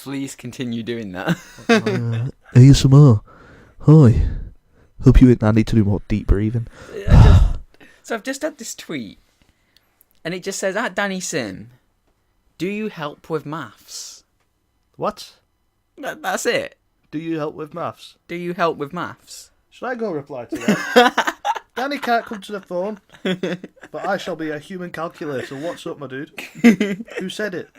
Please continue doing that. ASMR. Hi. Hope you. I need to do more deep breathing. So I've just had this tweet, and it just says, at Danny Sim, do you help with maths? What? That's it. Do you help with maths? Do you help with maths? Should I go reply to that? Danny can't come to the phone, but I shall be a human calculator. What's up, my dude? Who said it?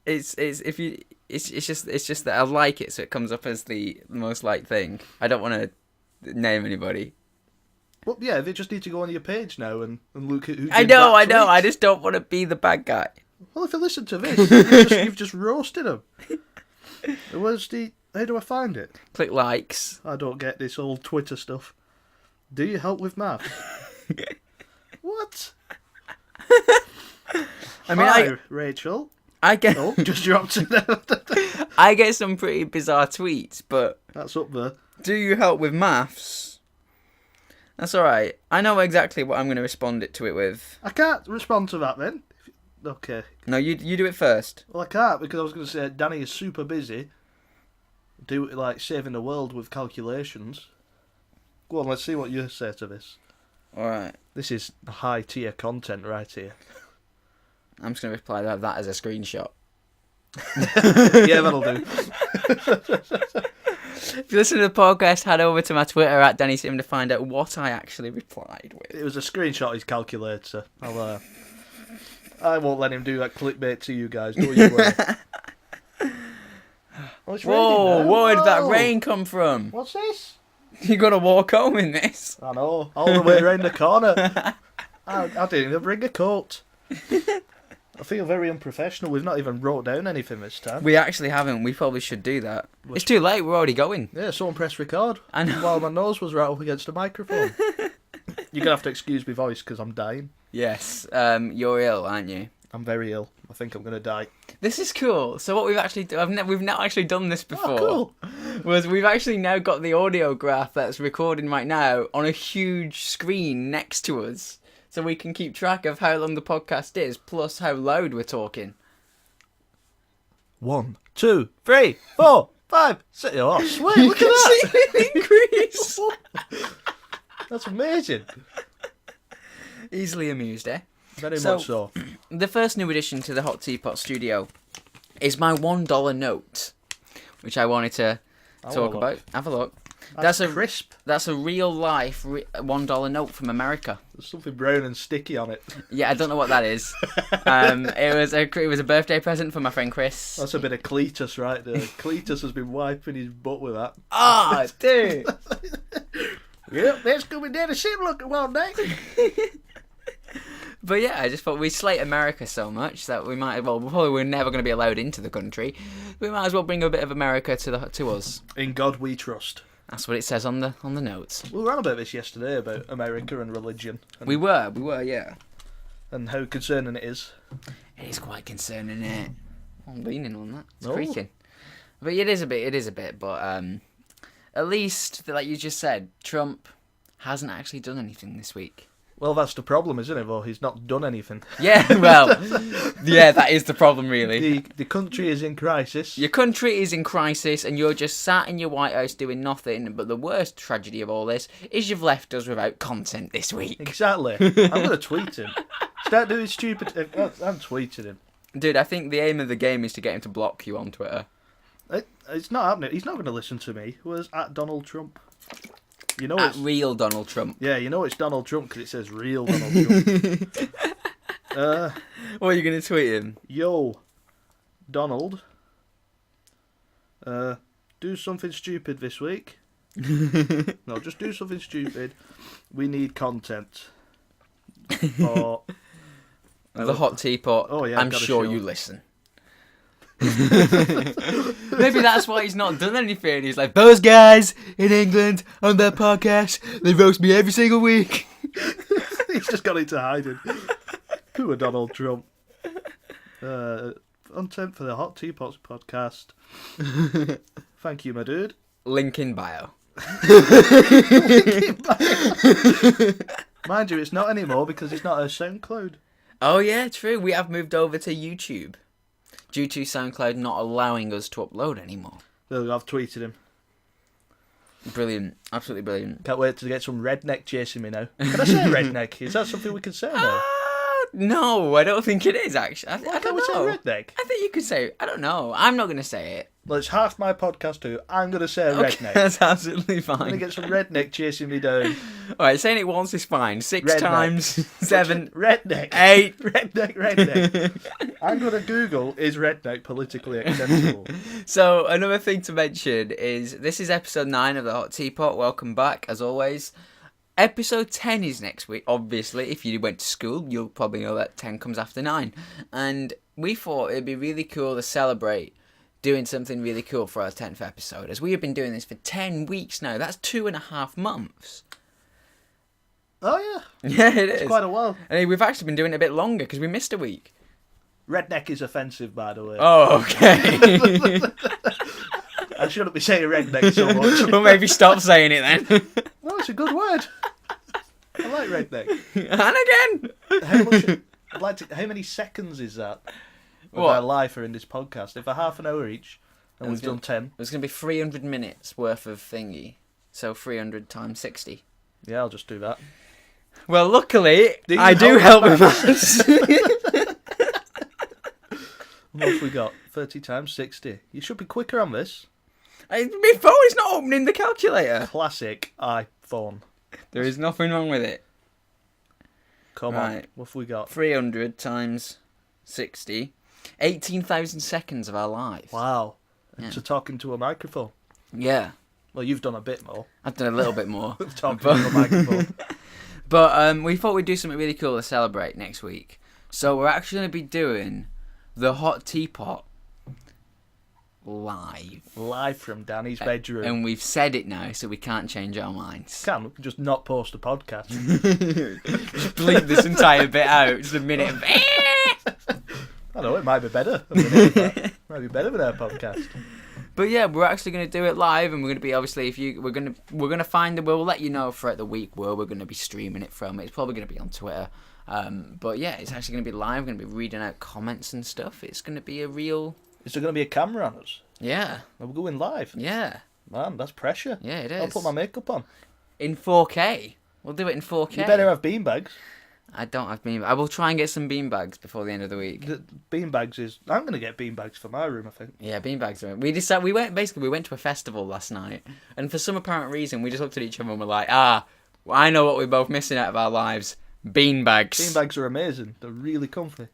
It's just that I like it, so it comes up as the most liked thing. I don't want to name anybody. Well, yeah, they just need to go on your page now and look at who. I know. I just don't want to be the bad guy. Well, if you listen to this, you've just roasted him. How do I find it? Click likes. I don't get this old Twitter stuff. Do you help with maths? What? I mean, Hi, Rachel. I get. Oh, just dropped it. I get some pretty bizarre tweets, but That's up there. do you help with maths? That's all right. I know exactly what I'm going to respond to it with. I can't respond to that then. Okay. No, you do it first. Well, I can't because I was going to say Danny is super busy. Saving the world with calculations. Go on, let's see what you say to this. All right. This is high tier content right here. I'm just going to reply to that as a screenshot. Yeah, that'll do. If you listen to the podcast, head over to my Twitter at Danny Sim to find out what I actually replied with. It was a screenshot of his calculator. I won't let him do that clickbait to you guys. Don't you worry. Oh, it's raining now. Where did that rain come from? What's this? You got to walk home in this. I know, all the way around the corner. I didn't even bring a coat. I feel very unprofessional. We've not even wrote down anything this time. We actually haven't. We probably should do that. It's too late. We're already going. Yeah, someone pressed record. I know. While my nose was right up against the microphone. You're going to have to excuse my voice because I'm dying. Yes. You're ill, aren't you? I'm very ill. I think I'm going to die. This is cool. So what we've actually we've not actually done this before. Oh, cool. Was we've actually now got the audio graph that's recording right now on a huge screen next to us, so we can keep track of how long the podcast is, plus how loud we're talking. 1, 2, 3, 4, 5, 6. Oh, sweet! Look at that. See it increase. That's amazing. Easily amused, eh? Very much so. The first new addition to the Hot Teapot studio is my $1 note, which I wanted to talk about. Have a look. That's crisp. That's a real life $1 note from America. There's something brown and sticky on it. Yeah, I don't know what that is. It was a birthday present for my friend Chris. That's a bit of Cletus right there. Cletus has been wiping his butt with that. Ah, dude. Yep, that's going to be down the ship looking one day. But yeah, I just thought we slate America so much that we might, we're never going to be allowed into the country. We might as well bring a bit of America to us. In God we trust. That's what it says on the notes. We were on about this yesterday about America and religion. And, We were, yeah. and how concerning it is. It is quite concerning, isn't it? I'm leaning on that. It's Oh. creaking. But it is a bit. But at least, like you just said, Trump hasn't actually done anything this week. Well, that's the problem, isn't it? Well, he's not done anything. Yeah, well, yeah, that is the problem, really. The country is in crisis. Your country is in crisis, and you're just sat in your White House doing nothing. But the worst tragedy of all this is you've left us without content this week. Exactly. I'm going to tweet him. Start doing stupid... I'm tweeting him. Dude, I think the aim of the game is to get him to block you on Twitter. It's not happening. He's not going to listen to me. Where's at Donald Trump? You know At it's real Donald Trump. Yeah, you know it's Donald Trump because it says real Donald Trump. What are you going to tweet him? Yo, Donald. Do something stupid this week. No, just do something stupid. We need content. Or The Hot Teapot. Oh, yeah, I'm I've got a sure show. you listen. Maybe that's why he's not done anything. He's like, those guys in England on their podcast, they roast me every single week. He's just got into hiding. Who are Donald Trump? Content for the Hot Teapot podcast. Thank you, my dude. Link in bio. Mind you, it's not anymore because it's not a SoundCloud. Oh yeah, true. We have moved over to YouTube. due to SoundCloud not allowing us to upload anymore. Look, I've tweeted him. Brilliant. Absolutely brilliant. Can't wait to get some redneck chasing me now. Can I say redneck? Is that something we can say now? No, I don't think it is, actually. I Why don't can't we say know. redneck? I think you could say, I don't know. I'm not going to say it. Well, it's half my podcast too. I'm going to say Okay, redneck. that's absolutely I'm going to fine. get some redneck chasing me down. Alright, saying it once is fine. 6 Redneck. times, 7, Redneck. 8. Redneck. I'm going to Google, is redneck politically acceptable? So, another thing to mention is this is episode 9 of the Hot Teapot. Welcome back, as always. Episode 10 is next week. Obviously, if you went to school, you'll probably know that 10 comes after 9. And we thought it'd be really cool to celebrate doing something really cool for our 10th episode, as we have been doing this for 10 weeks now. That's 2.5 months. Oh, yeah. Yeah, it is. It's quite a while. And we've actually been doing it a bit longer because we missed a week. Redneck is offensive, by the way. Oh, okay. I shouldn't be saying redneck so much. Well, maybe stop saying it then. No, it's a good word. I like redneck. And again. How much? I'd like to. How many seconds is that? Of What? our life are in this podcast. If a half an hour each, and we've done 10. There's going to be 300 minutes worth of thingy. So 300 times 60. Yeah, I'll just do that. Well, luckily, Do you I do help help with with maths. What have we got? 30 times 60. You should be quicker on this. My phone is not opening the calculator. Classic iPhone. There is nothing wrong with it. Come on. Right. What have we got? 300 times 60. 18,000 seconds of our lives. Wow. Yeah. To talking to a microphone. Yeah. Well, you've done a bit more. I've done a little bit more. Talking to a microphone. But we thought we'd do something really cool to celebrate next week. So we're actually going to be doing the Hot Teapot live. Live from Danny's bedroom. And we've said it now, so we can't change our minds. We can just not post a podcast. Just bleep this entire bit out. Just a minute of... I know, it might be better. Might be better with our podcast. But yeah, we're actually going to do it live, and we're going to be obviously we're going to find we'll let you know throughout the week where we're going to be streaming it from. It's probably going to be on Twitter. But yeah, it's actually going to be live. We're going to be reading out comments and stuff. It's going to be a real... Is there going to be a camera on us? Yeah. Are we going live? Yeah. Man, that's pressure. Yeah, it is. I'll put my makeup on. In 4K. We'll do it in 4K. You better have beanbags. I don't have beanbags. I will try and get some beanbags before the end of the week. Beanbags is... I'm going to get beanbags for my room, I think. Yeah, beanbags are... We decided... We went to a festival last night, and for some apparent reason, we just looked at each other and were like, I know what we're both missing out of our lives. Beanbags. Beanbags are amazing. They're really comfy.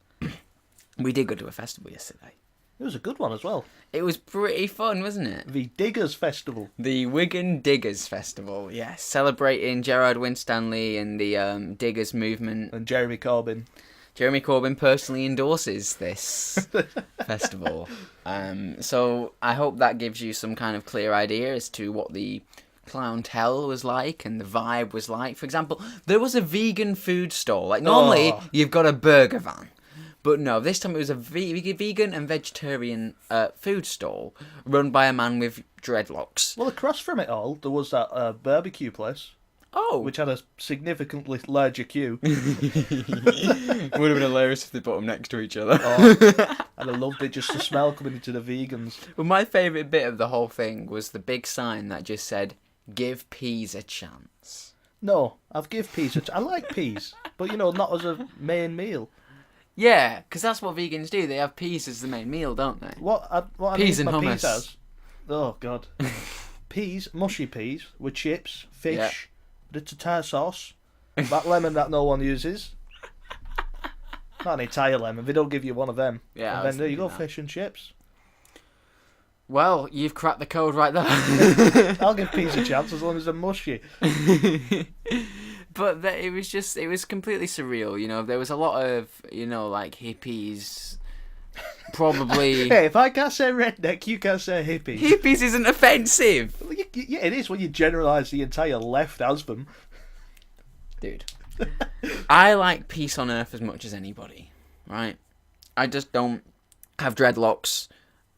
We did go to a festival yesterday. It was a good one as well. It was pretty fun, wasn't it? The Diggers Festival. The Wigan Diggers Festival, yes. Celebrating Gerard Winstanley and the Diggers movement. And Jeremy Corbyn. Jeremy Corbyn personally endorses this festival. So I hope that gives you some kind of clear idea as to what the clientele was like and the vibe was like. For example, there was a vegan food stall. Like normally you've got a burger van. But no, this time it was a vegan and vegetarian food stall run by a man with dreadlocks. Well, across from it all, there was that barbecue place. Oh. Which had a significantly larger queue. Would have been hilarious if they put them next to each other. I'd have loved it just the smell coming into the vegans. Well, my favourite bit of the whole thing was the big sign that just said, "Give peas a chance." No, I've give peas I like peas, but not as a main meal. Yeah, because that's what vegans do. They have peas as the main meal, don't they? What I Peas need and my hummus. peas as? Oh God, peas, mushy peas with chips, fish, bit of tartar sauce, that lemon that no one uses. Not an entire lemon. They don't give you one of them. Yeah, and then there you go, that. fish and chips. Well, you've cracked the code right there. I'll give peas a chance as long as they're mushy. But it was completely surreal, there was a lot of, like hippies, probably... Hey, if I can't say redneck, you can't say hippie. Hippies isn't offensive! Yeah, it is when you generalise the entire left as them. Dude, I like peace on earth as much as anybody, right? I just don't have dreadlocks,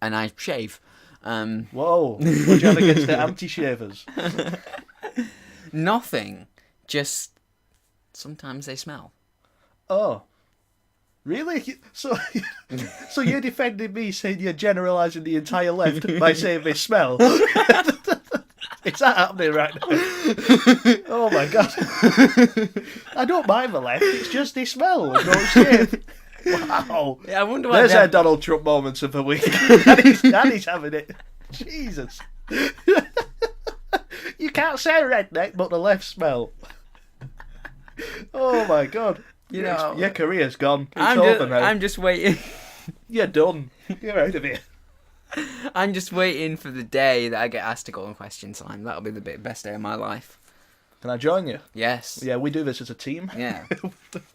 and I shave. Whoa, what do you have against the anti-shavers? Nothing. Just sometimes they smell. Oh. Really? So you're defending me saying you're generalising the entire left by saying they smell? Is that happening right now? Oh my god. I don't mind the left, it's just they smell and don't shave. Wow. Yeah, I wonder why. There's our Donald Trump moments of the week. Daddy's having it. Jesus. You can't say redneck, but the left smell. Oh my god. You know, your career's gone. It's over now. I'm just waiting. You're done. You're out of here. I'm just waiting for the day that I get asked to go on Question Time. That'll be the best day of my life. Can I join you? Yes. Yeah, we do this as a team. Yeah.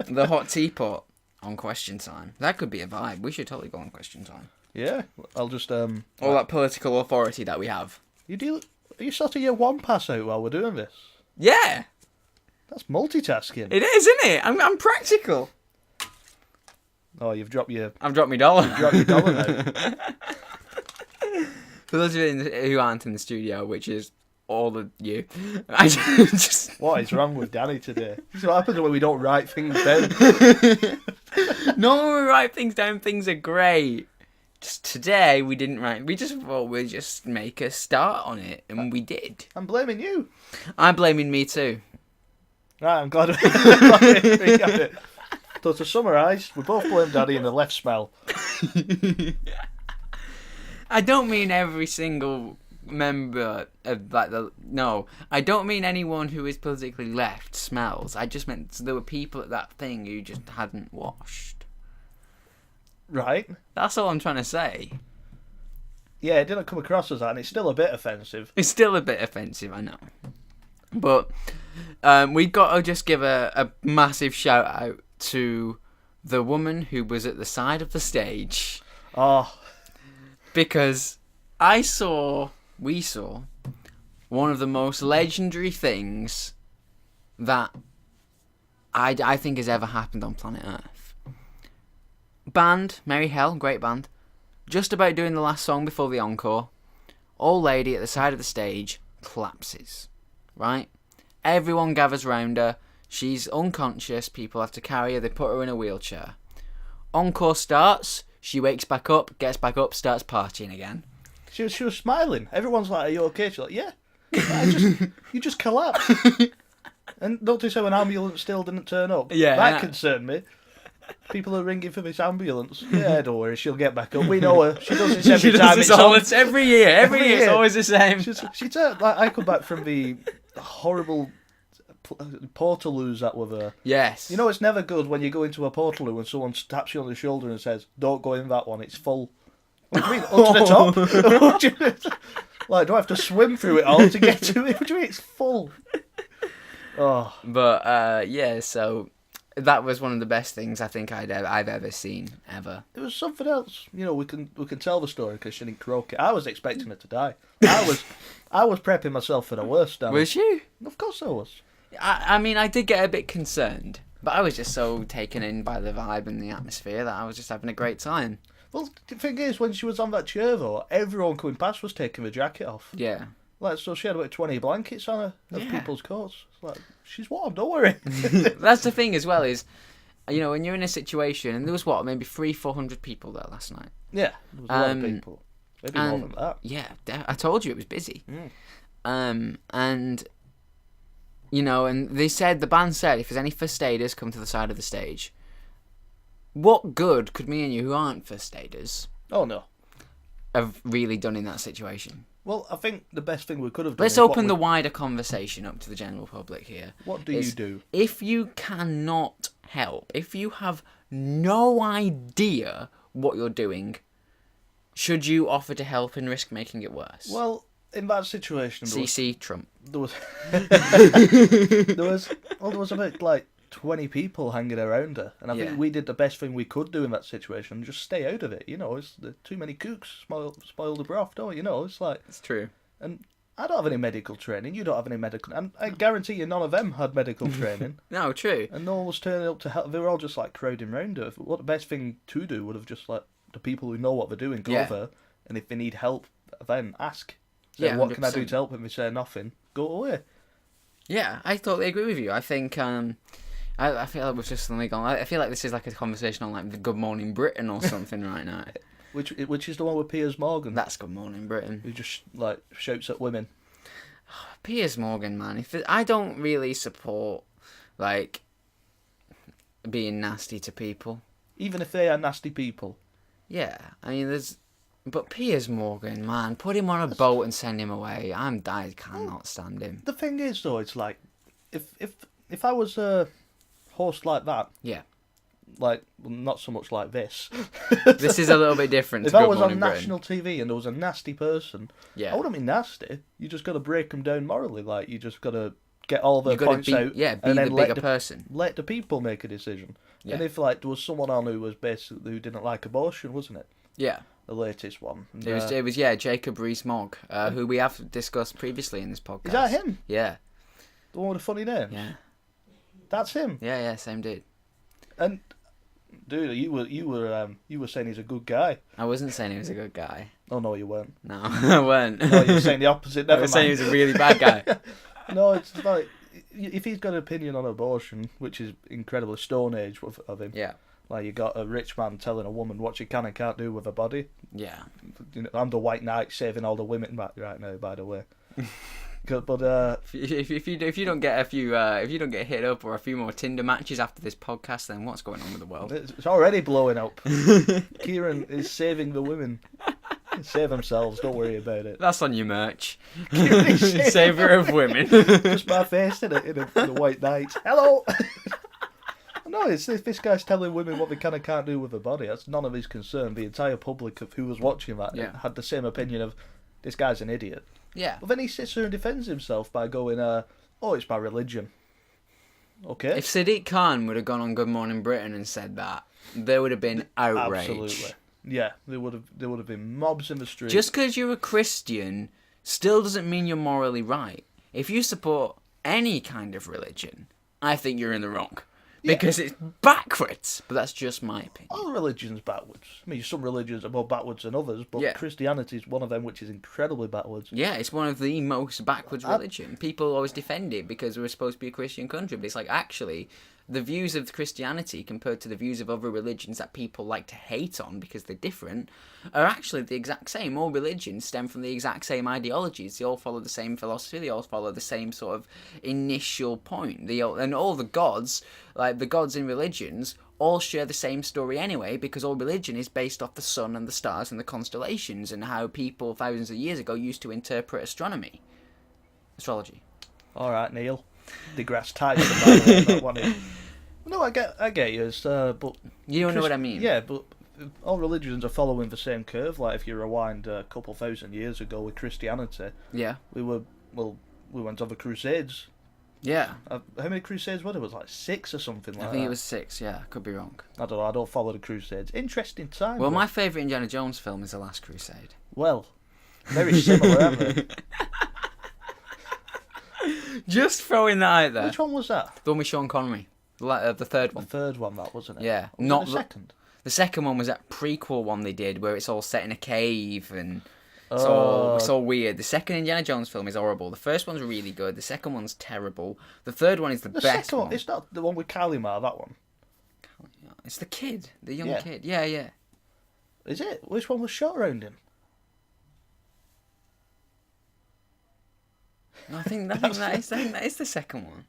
The Hot Teapot on Question Time. That could be a vibe. We should totally go on Question Time. Yeah, I'll just all that political authority that we have. Are you sorting your one pass out while we're doing this? Yeah. That's multitasking. It is, isn't it? I'm practical. Oh, I've dropped my dollar. You've dropped your dollar now. For those of you who aren't in the studio, which is all of you, What is wrong with Danny today? This is what happens when we don't write things down. No, when we write things down, things are great. Just today, we didn't write. We just thought we'd just make a start on it, and we did. I'm blaming you. I'm blaming me too. Right, I'm glad we got it. So to summarise, we both blame Daddy and the left smell. I don't mean every single member of no. I don't mean anyone who is politically left smells. I just meant there were people at that thing who just hadn't washed. Right. That's all I'm trying to say. Yeah, it didn't come across as that, and it's still a bit offensive. It's still a bit offensive, I know. But we've got to just give a massive shout out to the woman who was at the side of the stage. Oh. Because we saw one of the most legendary things that I think has ever happened on planet Earth. Band, Merry Hell, great band. Just about doing the last song before the encore. Old lady at the side of the stage collapses. Right? Everyone gathers round her. She's unconscious. People have to carry her. They put her in a wheelchair. Encore starts. She wakes back up, gets back up, starts partying again. She was smiling. Everyone's like, "Are you okay?" She's like, "Yeah." You just collapsed. And notice how an ambulance still didn't turn up. Yeah, that concerned me. People are ringing for this ambulance. Yeah, don't worry, she'll get back up. We know her. She does this every time. It's every year. Every year, it's always the same. I come back from the horrible portaloos that were there. Yes. You know, it's never good when you go into a portaloo and someone taps you on the shoulder and says, "Don't go in that one, it's full." What do you mean, up to the top? Like, do I have to swim through it all to get to it? What do you mean, it's full? Oh. But, yeah, so that was one of the best things I think I've ever seen, ever. It was something else. You know, we can tell the story because she didn't croak it. I was expecting her to die. I was prepping myself for the worst. Damn. Was you? Of course I was. I mean, I did get a bit concerned, but I was just so taken in by the vibe and the atmosphere that I was just having a great time. Well, the thing is, when she was on that chair, though, everyone coming past was taking the jacket off. Yeah. Like, so she had about 20 blankets on her of people's coats. It's like, she's warm, don't worry. That's the thing as well is, you know, when you're in a situation, and there was maybe 300-400 people there last night. Yeah, there was a lot of people. Maybe more than that. Yeah, I told you it was busy. And, you know, and the band said, if there's any first aiders, come to the side of the stage. What good could me and you, who aren't first aiders, have really done in that situation? Well, I think the best thing we could have done... Let's open the wider conversation up to the general public here. What do you do? If you cannot help, if you have no idea what you're doing, should you offer to help and risk making it worse? Well, in that situation... CC Trump. There was about, like, 20 people hanging around her, and I think we did the best thing we could do in that situation, just stay out of it. You know, it's too many cooks spoil the broth, don't you? know, it's like... It's true. And I don't have any medical training, you don't have any medical... And I guarantee you none of them had medical training. No, true. And no one was turning up to help. They were all just, like, crowding round her. What the best thing to do would have just let the people who know what they're doing go over, and if they need help, then ask. Say, what 100%. Can I do to help? If they say nothing, go away. Yeah, I totally agree with you. I think I feel like we've just suddenly gone. I feel like this is like a conversation on like the Good Morning Britain or something right now. Which is the one with Piers Morgan? That's Good Morning Britain. Who just like shouts at women. Piers Morgan, man. I don't really support like being nasty to people. Even if they are nasty people. Yeah, I mean, but Piers Morgan, man, put him on a boat and send him away. I cannot stand him. The thing is, though, it's like if I was a host like that, yeah, like well, not so much like this. This is a little bit different. If to I Good was Morning on Britain. national TV and there was a nasty person, yeah, I wouldn't be nasty. You just got to break them down morally. Like you just got to get all their points out. Yeah, be and then the bigger person. Let the people make a decision. Yeah. And if like there was someone on who didn't like abortion, wasn't it? Yeah. The latest one. And, It was Jacob Rees-Mogg, who we have discussed previously in this podcast. Is that him? Yeah. The one with the funny name? Yeah. That's him. Yeah, same dude. And dude, you were saying he's a good guy. I wasn't saying he was a good guy. Oh no, you weren't. No, I weren't. No, you were saying the opposite. Never I was mind. saying he was a really bad guy. No, it's like if he's got an opinion on abortion, which is incredibly Stone Age of him. Yeah. Like you got a rich man telling a woman what she can and can't do with her body. Yeah. You know, I'm the white knight saving all the women right now. By the way. But if you don't get if you don't get hit up or a few more Tinder matches after this podcast, then what's going on with the world? It's already blowing up. Kieran is saving the women. Save themselves, don't worry about it. That's on your merch. Savior of women. Just my face in a white knight. Hello. No, it's this guy's telling women what they can and can't do with their body. That's none of his concern. The entire public of who was watching that had the same opinion of this guy's an idiot. Yeah. But then he sits there and defends himself by going, "Oh, it's my religion." Okay. If Sadiq Khan would have gone on Good Morning Britain and said that, there would have been outrage. Absolutely. Yeah, there would have been mobs in the street. Just because you're a Christian still doesn't mean you're morally right. If you support any kind of religion, I think you're in the wrong. Because it's backwards. But that's just my opinion. All religions backwards. I mean, some religions are more backwards than others, but Christianity is one of them which is incredibly backwards. Yeah, it's one of the most backwards religion. People always defend it because we're supposed to be a Christian country, but it's like, actually, the views of Christianity compared to the views of other religions that people like to hate on because they're different are actually the exact same. All religions stem from the exact same ideologies. They all follow the same philosophy. They all follow the same sort of initial point. And all the gods, like the gods in religions, all share the same story anyway, because all religion is based off the sun and the stars and the constellations and how people thousands of years ago used to interpret astrology. All right, Neil. DeGrasse Tyson. No, I get you. But you don't know what I mean. Yeah, but all religions are following the same curve. Like if you rewind a couple thousand years ago with Christianity, we went on the Crusades. Yeah. How many Crusades were there? Was like 6 or something like that. I think it was 6. Yeah, could be wrong. I don't know. I don't follow the Crusades. Interesting time. Well, my favourite Indiana Jones film is The Last Crusade. Well, very similar, aren't they? Just throwing that out there. Which one was that? The one with Sean Connery. The third one. The third one, that wasn't it? Yeah. Was Not it the second. The second one was that prequel one they did where it's all set in a cave and it's all weird. The second Indiana Jones film is horrible. The first one's really good. The second one's terrible. The third one is the best one. It's not the one with Kalimar, that one. It's the kid. The young kid. Yeah. Is it? Which one was shot around him? No, I think that is the second one.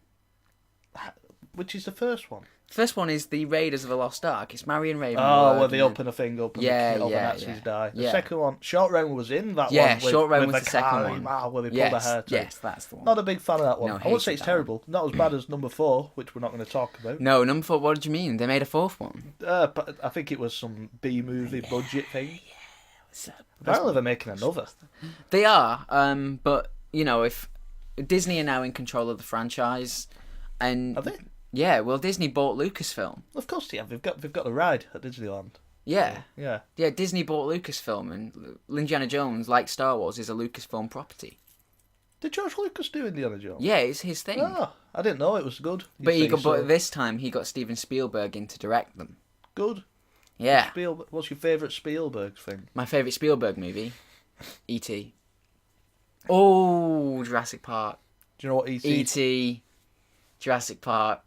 Which is the first one? The first one is the Raiders of the Lost Ark. It's Marion Ravenwood. Oh, where they open a thing up and all the Nazis die. The second one, Short Round was in that one. Yeah, Short Round was the second one. Where they pulled the hair to. Yes, that's the one. Not a big fan of that one. No, I won't say it's terrible. Not as bad as number 4, which we're not going to talk about. No, number 4, what did you mean? They made a 4th one? But I think it was some B-movie budget thing. Apparently they're making another. They are, but, you know, if Disney are now in control of the franchise, and... Are they? Yeah, well, Disney bought Lucasfilm. Of course they have. They've got a ride at Disneyland. Yeah. Yeah. Yeah, Disney bought Lucasfilm, and Indiana Jones, like Star Wars, is a Lucasfilm property. Did George Lucas do Indiana Jones? Yeah, it's his thing. Oh, I didn't know it was good. But this time he got Steven Spielberg in to direct them. Good. Yeah. What's your favourite Spielberg thing? My favourite Spielberg movie? E.T. Oh, Jurassic Park. Do you know what E.T. E.T., Jurassic Park.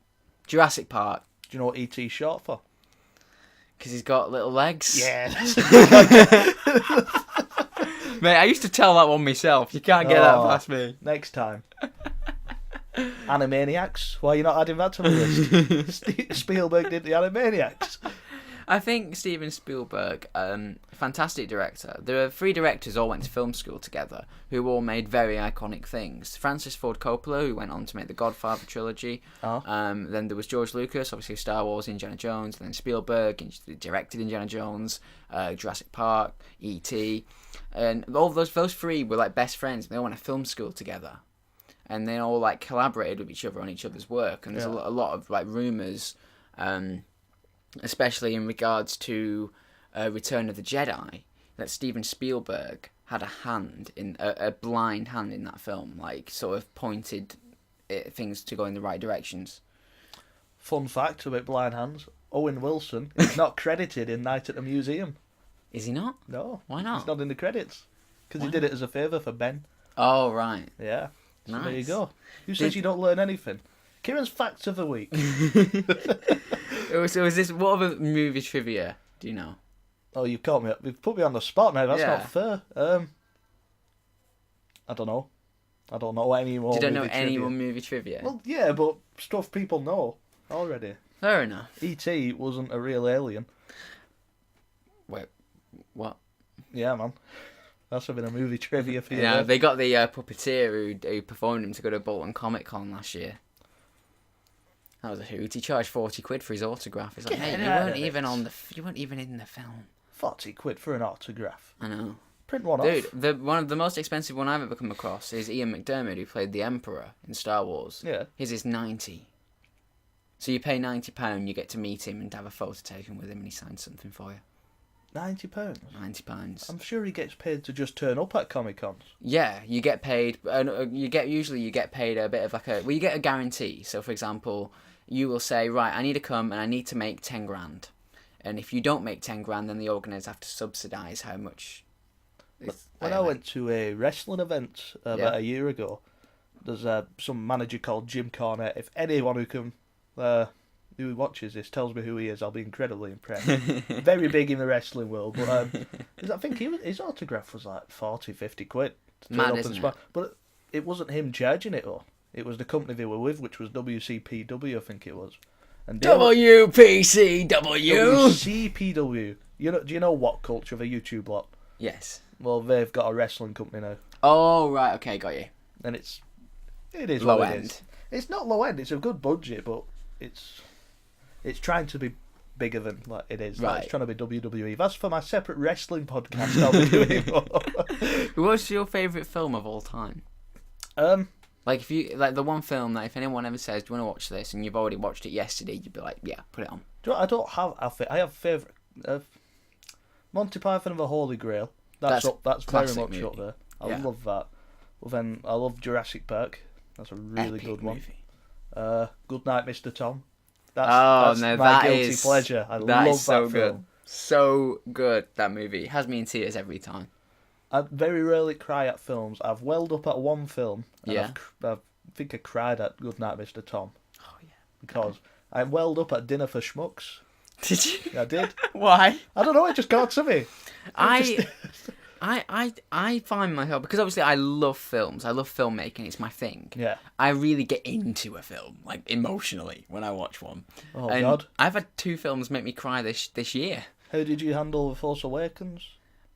Jurassic Park. Do you know what E.T.'s short for? Because he's got little legs. Yeah. Mate, I used to tell that one myself. You can't get that past me. Next time. Animaniacs. Why are you not adding that to the list? Spielberg did the Animaniacs. I think Steven Spielberg, fantastic director. There are 3 directors all went to film school together who all made very iconic things. Francis Ford Coppola, who went on to make the Godfather trilogy. Then there was George Lucas, obviously Star Wars, Indiana Jones. And then Spielberg directed Indiana Jones, Jurassic Park, E.T. And all those 3 were like best friends. They all went to film school together. And they all like collaborated with each other on each other's work. And there's a lot of like rumours, especially in regards to Return of the Jedi, that Steven Spielberg had a blind hand in that film, like sort of pointed things to go in the right directions. Fun fact about blind hands: Owen Wilson is not credited in Night at the Museum. Is he not? No. Why not? He's not in the credits because he did it as a favour for Ben. Oh right. Yeah. So Nice. there you go. Who says you don't learn anything? Kieran's facts of the week. So is this, what other movie trivia do you know? Oh, you've caught me. You've put me on the spot now. That's Yeah. not fair. I don't know. I don't know any more. You don't know movie any trivia. more movie trivia? Well, yeah, but stuff people know already. Fair enough. E.T. wasn't a real alien. Wait, what? Yeah, man. That's been a movie trivia for you. Yeah, there. they got the puppeteer who performed him to go to Bolton Comic Con last year. That was a hoot. He charged £40 for his autograph. He's like, Get mate, out you of you weren't even in the film. £40 for an autograph. I know. Print one Dude, off. one of the most expensive one I've ever come across is Ian McDiarmid, who played the Emperor in Star Wars. Yeah. His is 90. So you pay £90, you get to meet him and have a photo taken with him, and he signs something for you. £90. £90. I'm sure he gets paid to just turn up at Comic Cons. Yeah, you get paid. You get paid a bit of like you get a guarantee. So, for example, you will say, right, I need to come and I need to make 10 grand, and if you don't make 10 grand, then the organisers have to subsidise how much. When I went to a wrestling event about a year ago, there's some manager called Jim Cornette. If anyone who watches this tells me who he is, I'll be incredibly impressed. Very big in the wrestling world, but I think his autograph was like 40, 50 quid. To turn Mad, up isn't and But it wasn't him charging it all. It was the company they were with, which was WCPW, I think it was. And WPCW. WCPW. Do you know What Culture, the YouTube lot? Yes. Well, they've got a wrestling company now, Oh right, okay, got you. and it is Low what it end. is. It's not low end. It's a good budget, but it's trying to be bigger than like it is. Like, Right. it's trying to be WWE. That's for my separate wrestling podcast. I'll be doing more. What's your favourite film of all time? Like if you the one film that if anyone ever says, "Do you want to watch this?" and you've already watched it yesterday, you'd be like, "Yeah, put it on." I don't have. I have favourite. Monty Python and the Holy Grail. That's very classic much movie. up there. I Yeah. love that. Well, then I love Jurassic Park. That's a really Epic good one. movie. Good Night, Mr. Tom. That's my that guilty is pleasure. I that love is so that good. film. So good, that movie. It has me in tears every time. I very rarely cry at films. I've welled up at one film. And Yeah. I think I cried at Good Night, Mr. Tom. Oh yeah. Because I welled up at Dinner for Schmucks. Did you? I did. Why? I don't know, it just got to me. I find myself, because obviously I love films, I love filmmaking, it's my thing. Yeah. I really get into a film, like emotionally, when I watch one. Oh, and God. I've had 2 films make me cry this year. How did you handle The Force Awakens?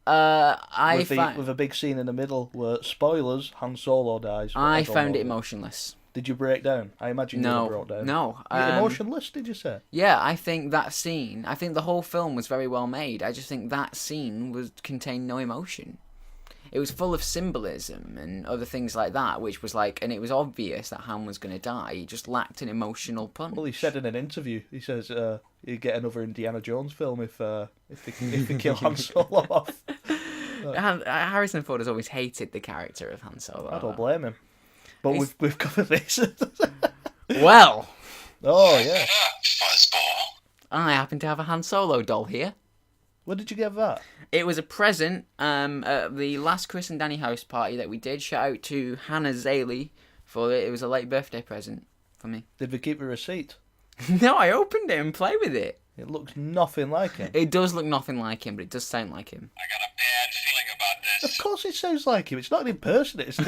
With a big scene in the middle where, spoilers, Han Solo dies. I found it emotionless. Did you break down? I imagine you broke down. No. Emotionless, did you say? Yeah, I think that scene, I think the whole film was very well made. I just think that scene contained no emotion. It was full of symbolism and other things like that, which was like, and it was obvious that Han was going to die. It just lacked an emotional punch. Well, he said in an interview, he says you get another Indiana Jones film if they kill Han Solo off. Harrison Ford has always hated the character of Han Solo. I don't blame him. But we've covered this. Well. Oh yeah. I happen to have a Han Solo doll here. Where did you get that? It was a present at the last Chris and Danny house party that we did. Shout out to Hannah Zaley for it. It was a late birthday present for me. Did we keep a receipt? No, I opened it and played with it. It looks nothing like him. It does look nothing like him, but it does sound like him. I got a bad feeling about this. Of course it sounds like him. It's not an impersonator.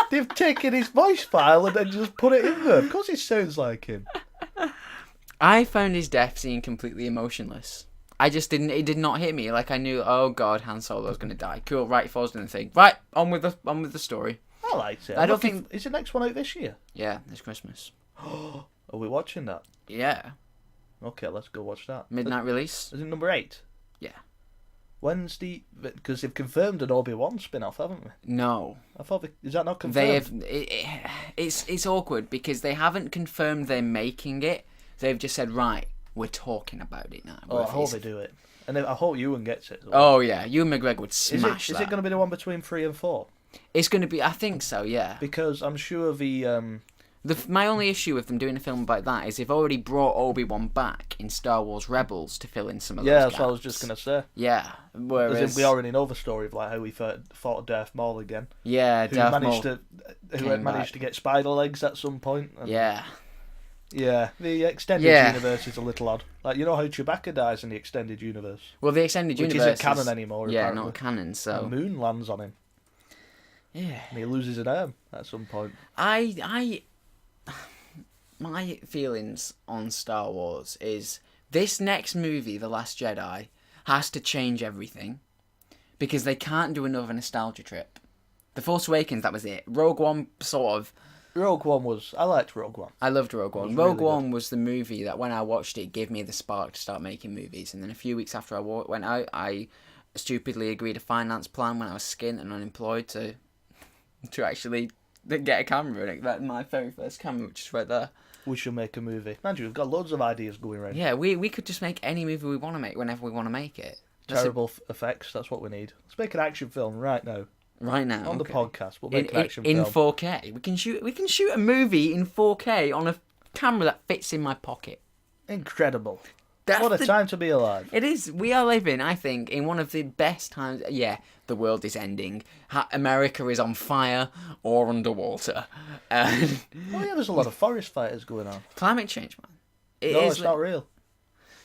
They've taken his voice file and then just put it in there. Of course it sounds like him. I found his death scene completely emotionless. I just didn't. It did not hit me. Like I knew. Oh God, Han Solo's gonna die. Cool. Right, Thor's doing the thing. Right, on with the story. I liked it. I don't think. Is the next one out this year? Yeah, it's Christmas. Are we watching that? Yeah. Okay, let's go watch that. Midnight release. Is it number 8? Yeah. When's the... Because they've confirmed an Obi-Wan spin-off, haven't they? No. I thought... Is that not confirmed? It's awkward because they haven't confirmed they're making it. They've just said, right, we're talking about it now. Oh, I hope they do it. And I hope Ewan gets it. As well. Oh, yeah. Ewan McGregor would smash Is that. it going to be the one between 3 and 4? It's going to be... I think so, yeah. Because I'm sure My only issue with them doing a film about that is they've already brought Obi-Wan back in Star Wars Rebels to fill in some of those that's gaps. what I was just going to say. Yeah, whereas... As in we already know the story of like how he fought Darth Maul again. Yeah, who Darth managed Maul had managed to get spider legs at some point. And yeah. Yeah, the extended universe is a little odd. Like, you know how Chewbacca dies in the extended universe? Well, the extended which universe isn't canon anymore, Yeah, apparently. not canon, so... The moon lands on him. Yeah. And he loses an arm at some point. My feelings on Star Wars is this next movie, The Last Jedi, has to change everything because they can't do another nostalgia trip. The Force Awakens, that was it. Rogue One, sort of. Rogue One was... I liked Rogue One. I loved Rogue One. Really Rogue One was the movie that when I watched it gave me the spark to start making movies. And then a few weeks after I went out, I stupidly agreed a finance plan when I was skint and unemployed to actually get a camera. And that's my very first camera, which is right there. We should make a movie. Andrew, we've got loads of ideas going around. Yeah, we could just make any movie we want to make whenever we want to make it. Terrible effects, that's what we need. Let's make an action film right now. Right now. On the podcast, we'll make an action film. In 4K. We can shoot a movie in 4K on a camera that fits in my pocket. Incredible. What a time to be alive. It is. We are living, I think, in one of the best times. Yeah, the world is ending. America is on fire or underwater. Oh yeah, there's a lot of forest fires going on. Climate change, man. It's not real.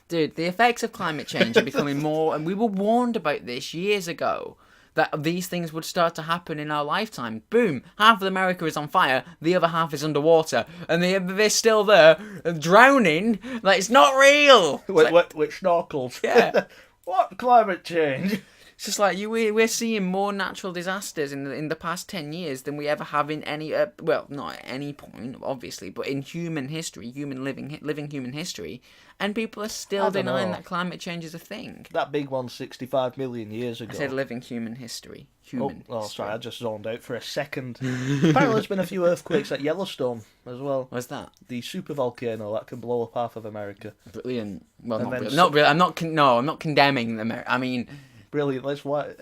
Dude, the effects of climate change are becoming more... And we were warned about this years ago. That these things would start to happen in our lifetime. Boom! Half of America is on fire, the other half is underwater, and they're still there, drowning. Like, it's not real! With snorkels. Yeah. What climate change? It's just like we're seeing more natural disasters in the past 10 years than we ever have in any well, not at any point obviously, but in human history, living human history, and people are still denying that climate change is a thing. That big one 65 million years ago. I said living human history. History. Sorry, I just zoned out for a second. Apparently there's been a few earthquakes at Yellowstone as well. What's that? The supervolcano that can blow up half of America. Brilliant. Well, not brilliant. Not brilliant. I'm not condemning America. I mean... Brilliant.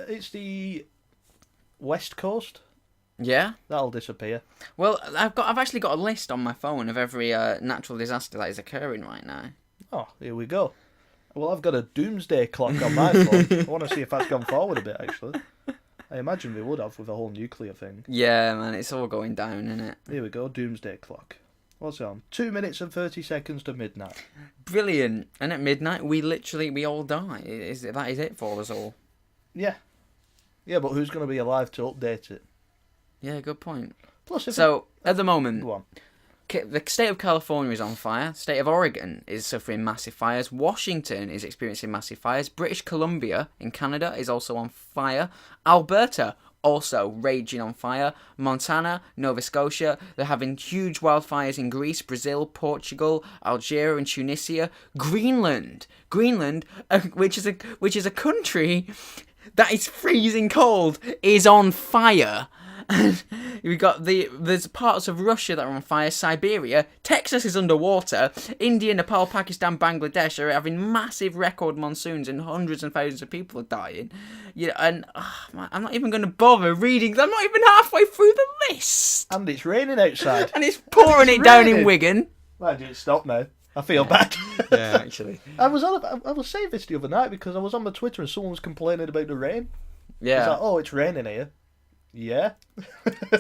It's the West Coast. Yeah, that'll disappear. Well, I've actually got a list on my phone of every natural disaster that is occurring right now. Oh, here we go. Well, I've got a doomsday clock on my phone. I want to see if that's gone forward a bit. Actually, I imagine we would have with the whole nuclear thing. Yeah, man, it's all going down, isn't it? Here we go. Doomsday clock. What's it on? 2 minutes and 30 seconds to midnight. Brilliant. And at midnight, we all die. That is it for us all. Yeah. Yeah, but who's going to be alive to update it? Yeah, good point. Plus, at the moment, go on. The state of California is on fire. The state of Oregon is suffering massive fires. Washington is experiencing massive fires. British Columbia in Canada is also on fire. Alberta also raging on fire. Montana, Nova Scotia, they're having huge wildfires in Greece, Brazil, Portugal, Algeria and Tunisia. Greenland, which is a country that is freezing cold, is on fire. We've got there's parts of Russia that are on fire, Siberia, Texas is underwater, India, Nepal, Pakistan, Bangladesh are having massive record monsoons and hundreds and thousands of people are dying. Yeah, and man, I'm not even going to bother reading. I'm not even halfway through the list. And it's raining outside. And it's pouring it down in Wigan. Why did it stop now? I feel bad. Yeah, actually. I was saying this the other night because I was on my Twitter and someone was complaining about the rain. Yeah. It's like, oh, it's raining here. Yeah.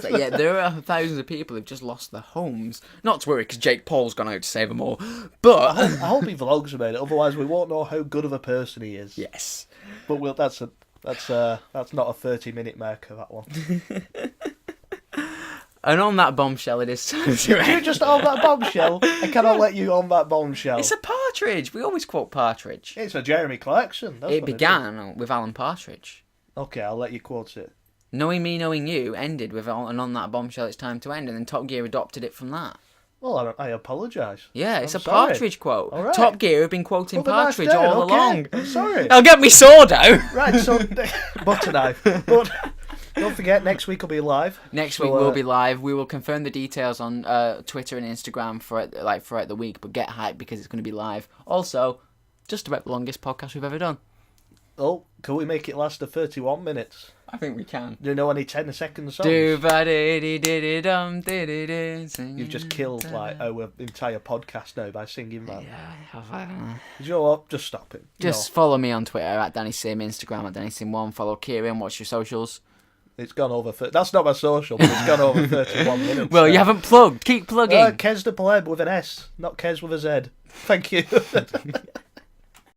So, yeah, there are thousands of people who've just lost their homes. Not to worry, because Jake Paul's gone out to save them all. But I hope he vlogs about it. Otherwise, we won't know how good of a person he is. yes. But that's not a 30-minute marker, that one. And on that bombshell, it is time to end. You just on that bombshell. I cannot let you on that bombshell. It's a partridge. We always quote Partridge. It's a Jeremy Clarkson. That's It what began with Alan Partridge. Okay, I'll let you quote it. Knowing Me, Knowing You ended with and on that bombshell, it's time to end. And then Top Gear adopted it from that. Well, I apologise. Yeah, it's I'm a sorry. Partridge quote. All right. Top Gear have been quoting Well, then that's Partridge dead, all okay. along. I'm sorry. I'll get me sword out. Right, so butter knife. But don't forget, next week will be live. Next So, week we'll be live. We will confirm the details on Twitter and Instagram throughout the week. But get hyped because it's going to be live. Also, just about the longest podcast we've ever done. Oh, can we make it last to 31 minutes? I think we can. Do you know any 10-second songs? You've just killed like our entire podcast now by singing that. Yeah, You know what? Just stop it. just follow me on Twitter at Danny Sim, Instagram at Danny Sim1. Follow Kieran. What's your socials? It's gone over. That's not my social, but it's gone over 31 minutes. Well, you haven't plugged. Keep plugging. Kez the Pleb with an S, not Kez with a Z. Thank you.